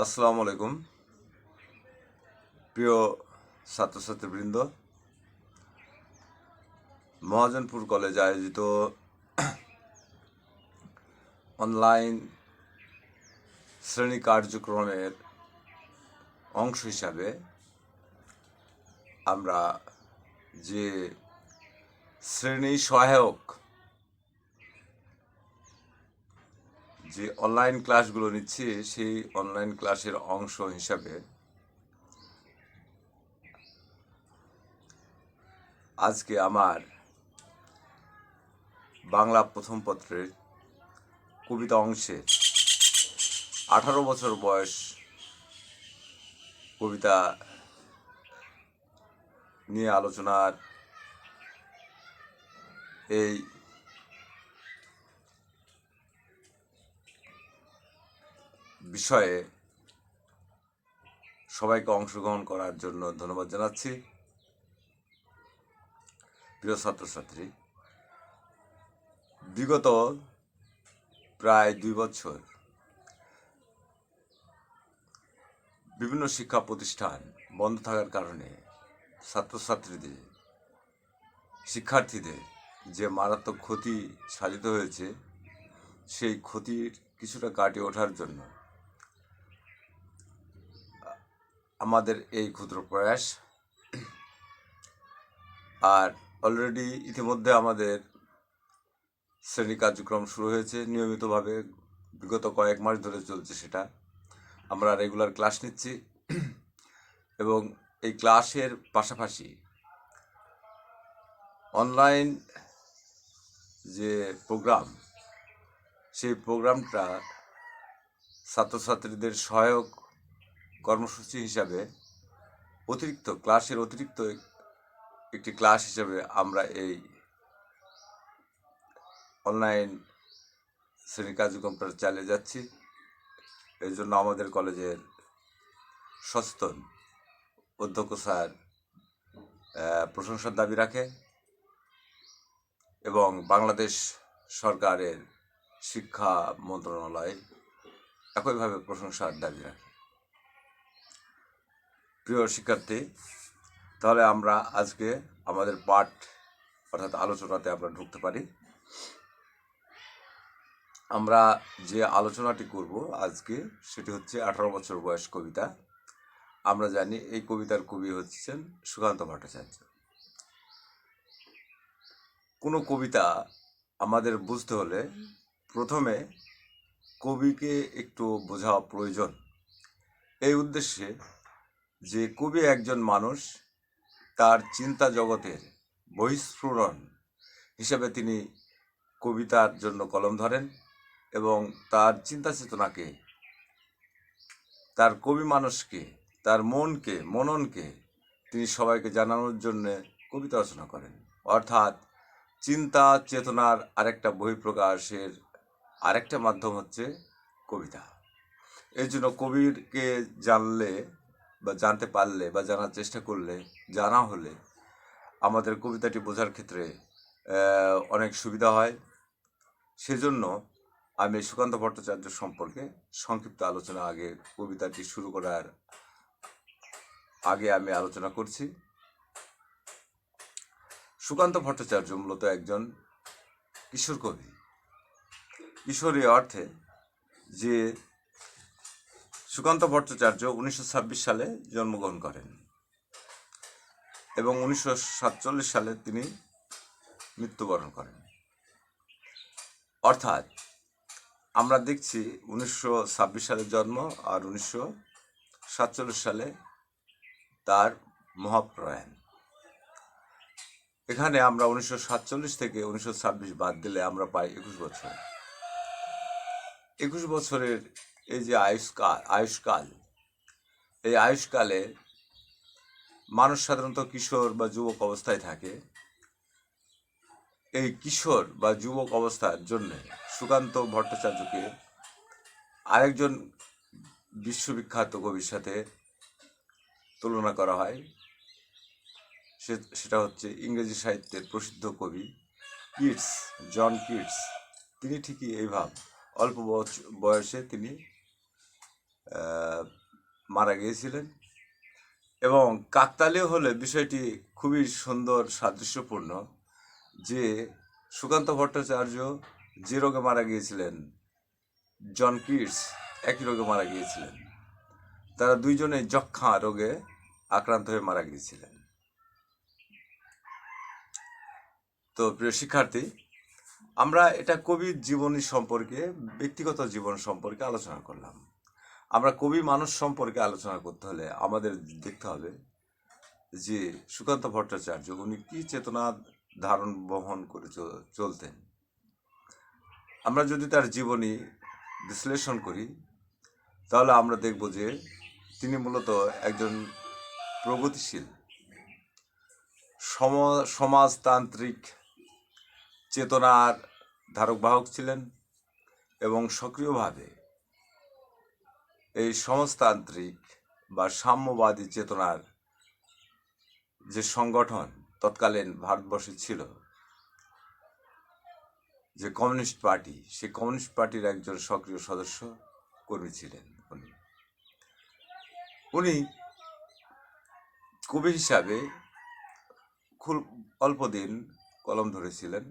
আসসালামু আলাইকুম প্রিয় ছাত্রছাত্রীবৃন্দ। মহাজনপুর কলেজে আয়োজিত অনলাইন শ্রেণী কার্যক্রমের অংশ হিসাবে আমরা যে শ্রেণী সহায়ক যে অনলাইন ক্লাসগুলো নিচ্ছি সেই অনলাইন ক্লাসের অংশ হিসাবে আজকে আমার বাংলা প্রথম পত্রের কবিতা অংশের 18 বছর বয়স কবিতা নিয়ে আলোচনার এই বিষয়ে সবাইকে অংশগ্রহণ করার জন্য ধন্যবাদ জানাচ্ছি। প্রিয় ছাত্রছাত্রী, বিগত প্রায় 2 বছর বিভিন্ন শিক্ষা প্রতিষ্ঠান বন্ধ থাকার কারণে ছাত্রছাত্রীদের শিক্ষার্থীদের যে মারাত্মক ক্ষতি সাধিত হয়েছে সেই ক্ষতির কিছুটা কাটিয়ে ওঠার জন্য আমাদের এই ক্ষুদ্র প্রয়াস। আর অলরেডি ইতিমধ্যে আমাদের শ্রেণী কার্যক্রম শুরু হয়েছে নিয়মিতভাবে, বিগত কয়েক মাস ধরে চলছে সেটা। আমরা রেগুলার ক্লাস নিচ্ছি এবং এই ক্লাসের পাশাপাশি অনলাইন যে প্রোগ্রাম সেই প্রোগ্রামটা ছাত্রছাত্রীদের সহায়ক কর্মসূচি হিসাবে অতিরিক্ত একটি ক্লাস হিসেবে আমরা এই অনলাইন শ্রেণী কার্যক্রমটা চালিয়ে যাচ্ছি। এই জন্য আমাদের কলেজের সচেতন অধ্যক্ষ স্যার প্রশংসার দাবি রাখে এবং বাংলাদেশ সরকারের শিক্ষা মন্ত্রণালয় একইভাবে প্রশংসার দাবি রাখে। প্রিয় শিক্ষার্থী, তাহলে আমরা আজকে আমাদের পাঠ অর্থাৎ আলোচনাতে আমরা ঢুকতে পারি। আমরা যে আলোচনাটি করব আজকে সেটি হচ্ছে 18 বছর বয়স কবিতা। আমরা জানি এই কবিতার কবি হচ্ছেন সুকান্ত ভট্টাচার্য। কোনো কবিতা আমাদের বুঝতে হলে প্রথমে কবিকে একটু বোঝা প্রয়োজন। এই উদ্দেশ্যে যে কবি একজন মানুষ, তার চিন্তা জগতের বহিঃস্ফুরণ হিসেবে তিনি কবিতার জন্য কলম ধরেন এবং তার চিন্তা চেতনাকে, তার কবি মানুষকে, তার মননকে তিনি সবাইকে জানানোর জন্যে কবিতা রচনা করেন। অর্থাৎ চিন্তা চেতনার আরেকটা বহিঃপ্রকাশের আরেকটা মাধ্যম হচ্ছে কবিতা। এই জন্য কবিকে জানলে বা জানতে পারলে বা জানার চেষ্টা করলে, জানা হলে আমাদের কবিতাটি বোঝার ক্ষেত্রে অনেক সুবিধা হয়। সেজন্য আমি সুকান্ত ভট্টাচার্য সম্পর্কে সংক্ষিপ্ত আলোচনা কবিতাটি শুরু করার আগে আমি আলোচনা করছি। সুকান্ত ভট্টাচার্য মূলত একজন কিশোর কবি। কিশোরী অর্থে যে সুকান্ত ভট্টাচার্য 1926 সালে জন্মগ্রহণ করেন এবং 1947 সালে তিনি মৃত্যুবরণ করেন। অর্থাৎ আমরা দেখছি 1926 সালে জন্ম আর 1947 সালে তার মহাপ্রয়াণ। এখানে আমরা 1947 থেকে 1926 বাদ দিলে আমরা পাই 21 বছর। 21 বছরের এই যে আয়ুষ্কাল, এই আয়ুষ্কালে মানুষ সাধারণত কিশোর বা যুবক অবস্থায় থাকে। এই কিশোর বা যুবক অবস্থার জন্য সুকান্ত ভট্টাচার্যকে আরেকজন বিশ্ববিখ্যাত কবির সাথে তুলনা করা হয়। সেটা হচ্ছে ইংরেজি সাহিত্যের প্রসিদ্ধ কবি জন কিটস। তিনি ঠিকই অল্প বয়সে তিনি মারা গিয়েছিলেন। এবং কাকতালীয় হলে বিষয়টি খুবই সুন্দর সাদৃশ্যপূর্ণ যে সুকান্ত ভট্টাচার্য যে রোগে মারা গিয়েছিলেন, জন কিটস একই রোগে মারা গিয়েছিলেন। তারা দুইজনে যক্ষা রোগে আক্রান্ত হয়ে মারা গিয়েছিলেন। তো প্রিয় শিক্ষার্থী, আমরা এটা কবির জীবনী সম্পর্কে, ব্যক্তিগত জীবন সম্পর্কে আলোচনা করলাম। আমরা কবি মানুষ সম্পর্কে আলোচনা করতে হলে আমাদের দেখতে হবে যে সুকান্ত ভট্টাচার্য উনি কি চেতনা ধারণ বহন করে চলতেন। আমরা যদি তার জীবনী বিশ্লেষণ করি তাহলে আমরা দেখব যে তিনি মূলত একজন প্রগতিশীল সমাজতান্ত্রিক চেতনার ধারক বাহক ছিলেন এবং সক্রিয়ভাবে এই সমাজতান্ত্রিক বা সাম্যবাদী চেতনার যে সংগঠন তৎকালীন ভারতবর্ষে ছিল, যে কমিউনিস্ট পার্টি, সেই কমিউনিস্ট পার্টির একজন সক্রিয় সদস্য কর্মী ছিলেন। উনি কবি হিসাবে খুব অল্প দিন কলম ধরেছিলেন,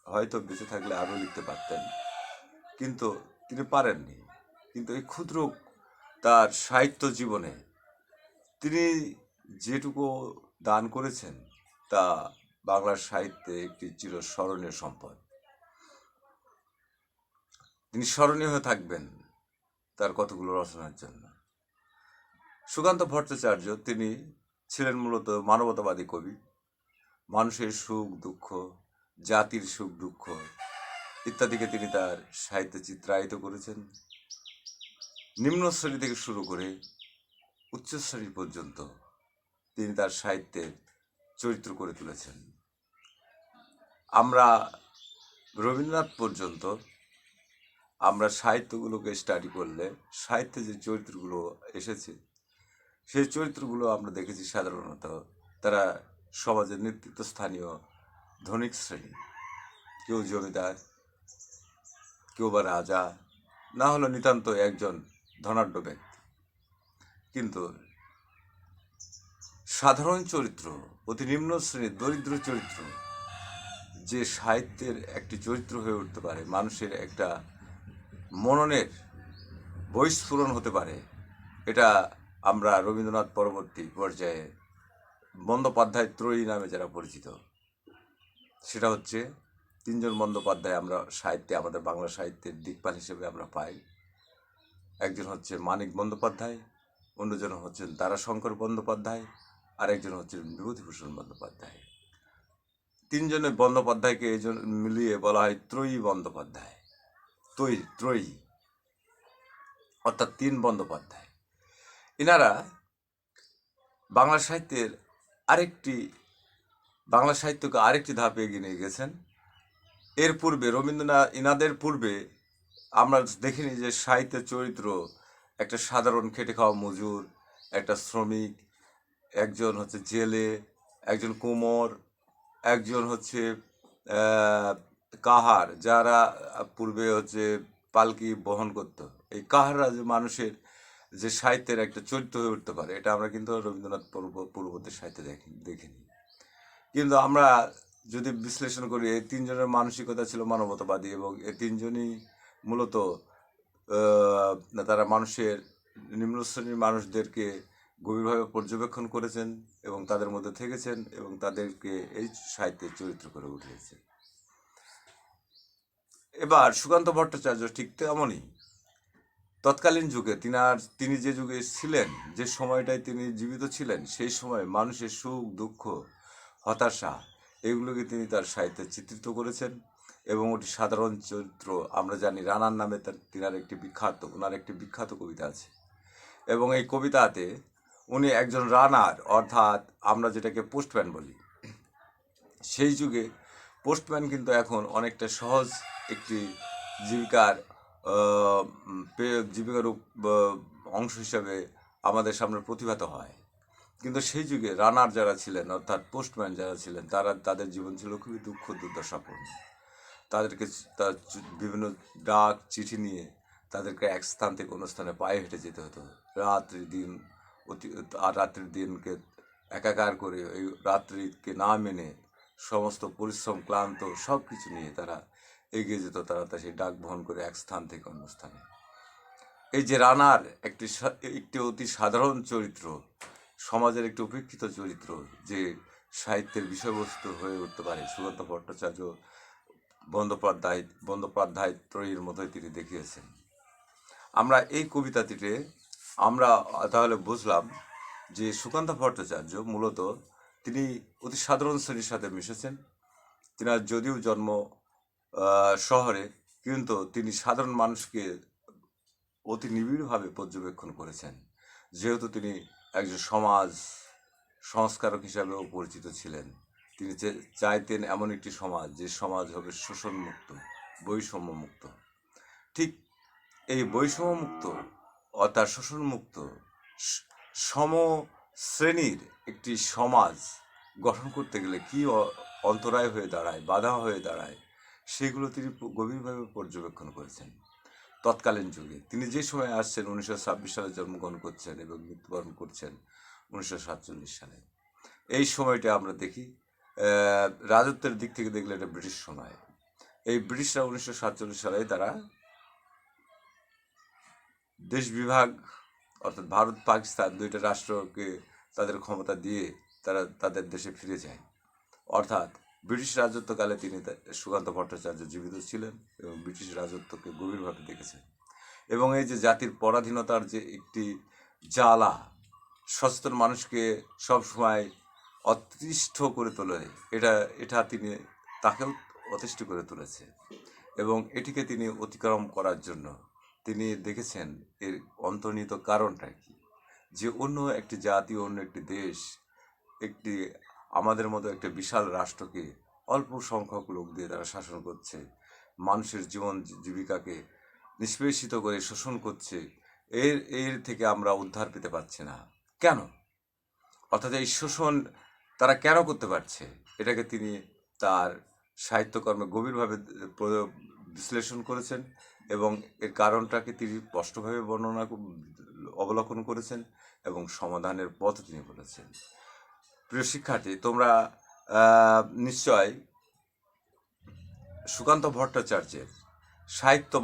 হয়তো বেঁচে থাকলে আরও লিখতে পারতেন, কিন্তু তিনি পারেননি। কিন্তু এই ক্ষুদ্র তার সাহিত্য জীবনে তিনি যেটুকু দান করেছেন তা বাংলার সাহিত্যে একটি চিরস্মরণীয় সম্পদ। তিনি স্মরণীয় হয়ে থাকবেন তার কতগুলো রচনার জন্য। সুকান্ত ভট্টাচার্য তিনি ছিলেন মূলত মানবতাবাদী কবি। মানুষের সুখ দুঃখ, জাতির সুখ দুঃখ ইত্যাদিকে তিনি তার সাহিত্যে চিত্রায়িত করেছেন। নিম্ন শ্রেণী থেকে শুরু করে উচ্চ শ্রেণী পর্যন্ত তিনি তার সাহিত্যের চরিত্র করে তুলেছেন। আমরা রবীন্দ্রনাথ পর্যন্ত আমরা সাহিত্যগুলোকে স্টাডি করলে সাহিত্যে যে চরিত্রগুলো এসেছে সেই চরিত্রগুলো আমরা দেখেছি সাধারণত তারা সমাজের নেতৃত্বস্থানীয় ধনিক শ্রেণী, কেউ জমিদার, কেউ বা রাজা, না হলো নিতান্ত একজন ধনাঢ্য ব্যক্তি। কিন্তু সাধারণ চরিত্র, অতি নিম্ন শ্রেণীর দরিদ্র চরিত্র যে সাহিত্যের একটি চরিত্র হয়ে উঠতে পারে, মানুষের একটা মননের বহিস্ফুরণ হতে পারে, এটা আমরা রবীন্দ্রনাথ পরবর্তী পর্যায়ে বন্দ্যোপাধ্যায় ত্রয়ী নামে যারা পরিচিত, সেটা হচ্ছে তিনজন বন্দ্যোপাধ্যায় আমরা সাহিত্যে, আমাদের বাংলা সাহিত্যের দিকপাল হিসেবে আমরা পাই। একজন হচ্ছে মানিক বন্দ্যোপাধ্যায়, অন্যজন হচ্ছেন তারাশঙ্কর বন্দ্যোপাধ্যায়, আর একজন হচ্ছেন বিভূতিভূষণ বন্দ্যোপাধ্যায়। তিনজনের বন্দ্যোপাধ্যায়কে এই জন্য মিলিয়ে বলা হয় ত্রয়ী বন্দ্যোপাধ্যায়, ত্রয়ী অর্থাৎ তিন বন্দ্যোপাধ্যায়। এনারা বাংলা সাহিত্যকে আরেকটি ধাপে এগিয়ে নিয়ে গেছেন। এর পূর্বে ইনাদের পূর্বে আমরা দেখিনি যে সাহিত্যের চরিত্র একটা সাধারণ খেটে খাওয়া মজুর, একটা শ্রমিক, একজন হচ্ছে জেলে, একজন কুমোর, একজন হচ্ছে কাহার, যারা পূর্বে হচ্ছে পালকি বহন করত। এই কাহাররা যে মানুষের যে সাহিত্যের একটা চরিত্র হয়ে উঠতে পারে, এটা আমরা কিন্তু রবীন্দ্রনাথ পূর্ববর্তী সাহিত্যে দেখিনি। কিন্তু আমরা যদি বিশ্লেষণ করি, এই তিনজনের মানসিকতা ছিল মানবতাবাদী এবং এই তিনজনই মূলত তারা মানুষের নিম্ন শ্রেণীর মানুষদেরকে গভীরভাবে পর্যবেক্ষণ করেছেন এবং তাদের মধ্যে থেকেছেন এবং তাদেরকে এই সাহিত্যের চরিত্র করে উঠিয়েছে। এবার সুকান্ত ভট্টাচার্য ঠিক তেমনই তৎকালীন যুগে তিনি যে যুগে ছিলেন, যে সময়টায় তিনি জীবিত ছিলেন, সেই সময় মানুষের সুখ দুঃখ, হতাশা, এগুলোকে তিনি তার সাহিত্যে চিত্রিত করেছেন। এবং ওটি সাধারণ চরিত্র, আমরা জানি রানার নামে ওনার একটি বিখ্যাত কবিতা আছে। এবং এই কবিতাতে উনি একজন রানার, অর্থাৎ আমরা যেটাকে পোস্টম্যান বলি, সেই যুগে পোস্টম্যান কিন্তু এখন অনেকটা সহজ একটি জীবিকার অংশ হিসাবে আমাদের সামনে প্রতিভাত হয়। কিন্তু সেই যুগে রানার যারা ছিলেন, অর্থাৎ পোস্টম্যান যারা ছিলেন, তাদের জীবন ছিল খুবই দুঃখ দুর্দশাপূর্ণ। তাদেরকে বিভিন্ন ডাক চিঠি নিয়ে তাদেরকে এক স্থান থেকে অন্য স্থানে পায়ে হেঁটে যেতে হতো। রাত্রির দিনকে একাকার করে এই রাত্রিকে না মেনে সমস্ত পরিশ্রম ক্লান্ত সব কিছু নিয়ে তারা এগিয়ে যেত, তারা সেই ডাক বহন করে এক স্থান থেকে অন্য স্থানে। এই যে রানার একটি অতি সাধারণ চরিত্র, সমাজের একটি উপেক্ষিত চরিত্র, যে সাহিত্যের বিষয়বস্তু হয়ে উঠতে পারে, সুকান্ত ভট্টাচার্য বন্দ্যোপাধ্যায় ত্রয়ীর মতোই তিনি দেখিয়েছেন। আমরা এই কবিতাটিতে আমরা তাহলে বুঝলাম যে সুকান্ত ভট্টাচার্য মূলত তিনি অতি সাধারণ শ্রেণীর সাথে মিশেছেন। তিনার যদিও জন্ম শহরে, কিন্তু তিনি সাধারণ মানুষকে অতি নিবিড়ভাবে পর্যবেক্ষণ করেছেন, যেহেতু তিনি একজন সমাজ সংস্কারক হিসাবেও পরিচিত ছিলেন। তিনি চাইতেন এমন একটি সমাজ, যে সমাজ হবে শোষণমুক্ত, বৈষম্যমুক্ত। ঠিক এই বৈষম্যমুক্ত অর্থাৎ শোষণমুক্ত সম শ্রেণীর একটি সমাজ গঠন করতে গেলে কী অন্তরায় হয়ে দাঁড়ায়, বাধা হয়ে দাঁড়ায়, সেগুলো তিনি গভীরভাবে পর্যবেক্ষণ করেছেন। তৎকালীন যুগে তিনি যে সময় আসছেন 1926 সালে জন্মগ্রহণ করছেন এবং মৃত্যুবরণ করছেন 1947 সালে। এই সময়টা আমরা দেখি রাজত্বের দিক থেকে দেখলে এটা ব্রিটিশ সময়। এই ব্রিটিশরা 1947 সালে তারা দেশ বিভাগ অর্থাৎ ভারত পাকিস্তান দুইটা রাষ্ট্রকে তাদের ক্ষমতা দিয়ে তারা তাদের দেশে ফিরে যায়। অর্থাৎ ব্রিটিশ রাজত্বকালে তিনি সুকান্ত ভট্টাচার্য জীবিত ছিলেন এবং ব্রিটিশ রাজত্বকে গভীরভাবে দেখেছেন। এবং এই যে জাতির পরাধীনতার যে একটি জ্বালা সচেতন মানুষকে সবসময় অতিষ্ঠ করে তোলে, এটা তিনি তাকেও অতিষ্ঠ করে তুলেছে। এবং এটিকে তিনি অতিক্রম করার জন্য তিনি দেখেছেন এর অন্তর্নিহিত কারণটা কি, যে অন্য একটি জাতি, অন্য একটি দেশ, একটি আমাদের মতো একটা বিশাল রাষ্ট্রকে অল্প সংখ্যক লোক দিয়ে তারা শাসন করছে, মানুষের জীবন জীবিকাকে নিষ্পেষিত করে শোষণ করছে। এর থেকে আমরা উদ্ধার পেতে পারছি না কেন? অর্থাৎ এই শোষণ তারা কেন করতে পারছে, এটাকে তিনি তার সাহিত্যকর্মে গভীরভাবে বিশ্লেষণ করেছেন এবং এর কারণটাকে তিনি স্পষ্টভাবে অবলোকন করেছেন এবং সমাধানের পথ তিনি বলেছেন। প্রিয় শিক্ষার্থী, তোমরা নিশ্চয় সুকান্ত ভট্টাচার্যের সাহিত্য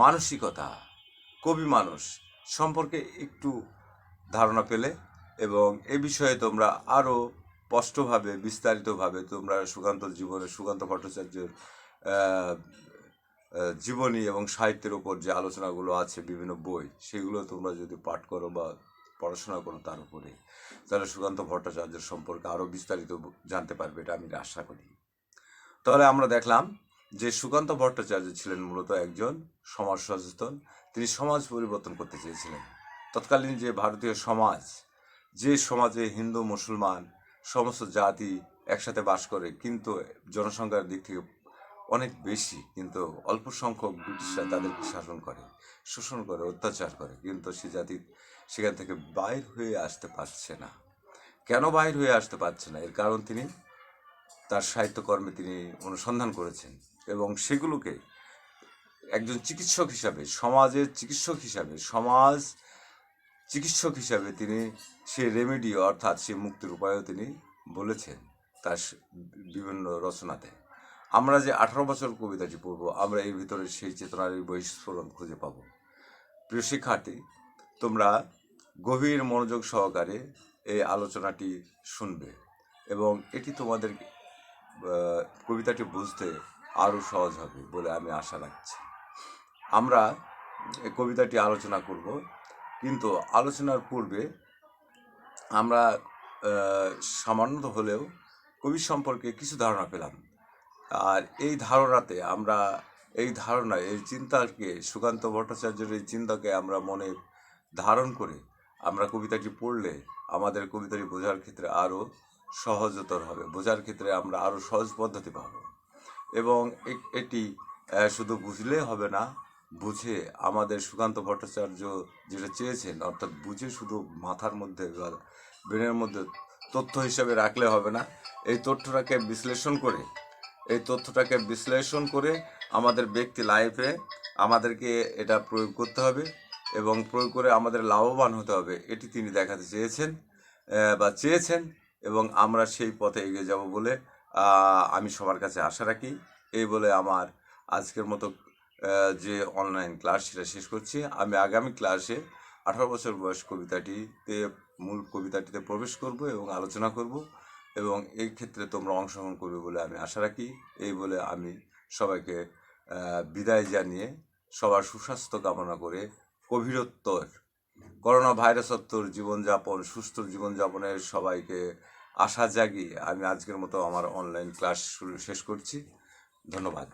মানসিকতা, কবি মানুষ সম্পর্কে একটু ধারণা পেলে এবং এ বিষয়ে তোমরা আরও স্পষ্টভাবে বিস্তারিতভাবে তোমরা সুকান্ত ভট্টাচার্যের জীবনী এবং সাহিত্যের উপর যে আলোচনাগুলো আছে বিভিন্ন বই, সেগুলো তোমরা যদি পাঠ করো বা পড়াশোনা করো তার উপরে, তাহলে সুকান্ত ভট্টাচার্যের সম্পর্কে আরও বিস্তারিত জানতে পারবে, এটা আমি আশা করি। তাহলে আমরা দেখলাম যে সুকান্ত ভট্টাচার্য ছিলেন মূলত একজন সমাজ সচেতন। তিনি সমাজ পরিবর্তন করতে চেয়েছিলেন। তৎকালীন যে ভারতীয় সমাজ, যে সমাজে হিন্দু মুসলমান সমস্ত জাতি একসাথে বাস করে, কিন্তু জনসংখ্যার দিক থেকে অনেক বেশি, কিন্তু অল্প সংখ্যক ব্রিটিশরা তাদেরকে শাসন করে, শোষণ করে, অত্যাচার করে, কিন্তু সে জাতি সেখান থেকে বাইর হয়ে আসতে পারছে না। কেন বাইর হয়ে আসতে পারছে না, এর কারণ তিনি তার সাহিত্যকর্মে তিনি অনুসন্ধান করেছেন এবং সেগুলোকে একজন চিকিৎসক হিসাবে, সমাজ চিকিৎসক হিসাবে তিনি সে রেমেডি অর্থাৎ সে মুক্তির উপায়ও তিনি বলেছেন তার বিভিন্ন রচনাতে। আমরা যে 18 বছর কবিতাটি পড়ব, আমরা এর ভিতরে সেই চেতনার বহিঃস্ফোরণ খুঁজে পাব। প্রিয় শিক্ষার্থী, তোমরা গভীর মনোযোগ সহকারে এই আলোচনাটি শুনবে এবং এটি তোমাদের কবিতাটি বুঝতে আরও সহজ হবে বলে আমি আশা রাখছি। আমরা এই কবিতাটি আলোচনা করব, কিন্তু আলোচনার পূর্বে আমরা সামান্য হলেও কবি সম্পর্কে কিছু ধারণা পেলাম। আর এই ধারণাতে আমরা এই চিন্তাকে, সুকান্ত ভট্টাচার্যের এই চিন্তাকে আমরা মনে ধারণ করে আমরা কবিতাটি পড়লে আমাদের কবিতাটি বোঝার ক্ষেত্রে আরও সহজতর হবে, বোঝার ক্ষেত্রে আমরা আরও সহজ পদ্ধতি পাব। এবং এটি শুধু বুঝলে হবে না, বুঝে আমাদের সুকান্ত ভট্টাচার্য যেটা চেয়েছেন, অর্থাৎ বুঝে শুধু মাথার মধ্যে বা ব্রেনের মধ্যে তথ্য হিসাবে রাখলে হবে না, এই তথ্যটাকে বিশ্লেষণ করে আমাদের ব্যক্তি লাইফে আমাদেরকে এটা প্রয়োগ করতে হবে এবং প্রয়োগ করে আমাদের লাভবান হতে হবে, এটি তিনি দেখাতে চেয়েছেন এবং আমরা সেই পথে এগিয়ে যাব বলে আমি সবার কাছে আশা রাখি। এই বলে আমার আজকের মতো যে অনলাইন ক্লাস সেটা শেষ করছি। আমি আগামী ক্লাসে 18 বছর বয়স মূল কবিতাটিতে প্রবেশ করব এবং আলোচনা করব এবং এই ক্ষেত্রে তোমরা অংশগ্রহণ করবে বলে আমি আশা রাখি। এই বলে আমি সবাইকে বিদায় জানিয়ে সবার সুস্বাস্থ্য কামনা করে করোনা ভাইরাসোত্তর জীবনযাপন, সুস্থ জীবনযাপনের সবাইকে আশা জাগিয়ে আমি আজকের মতো আমার অনলাইন ক্লাস শেষ করছি। ধন্যবাদ।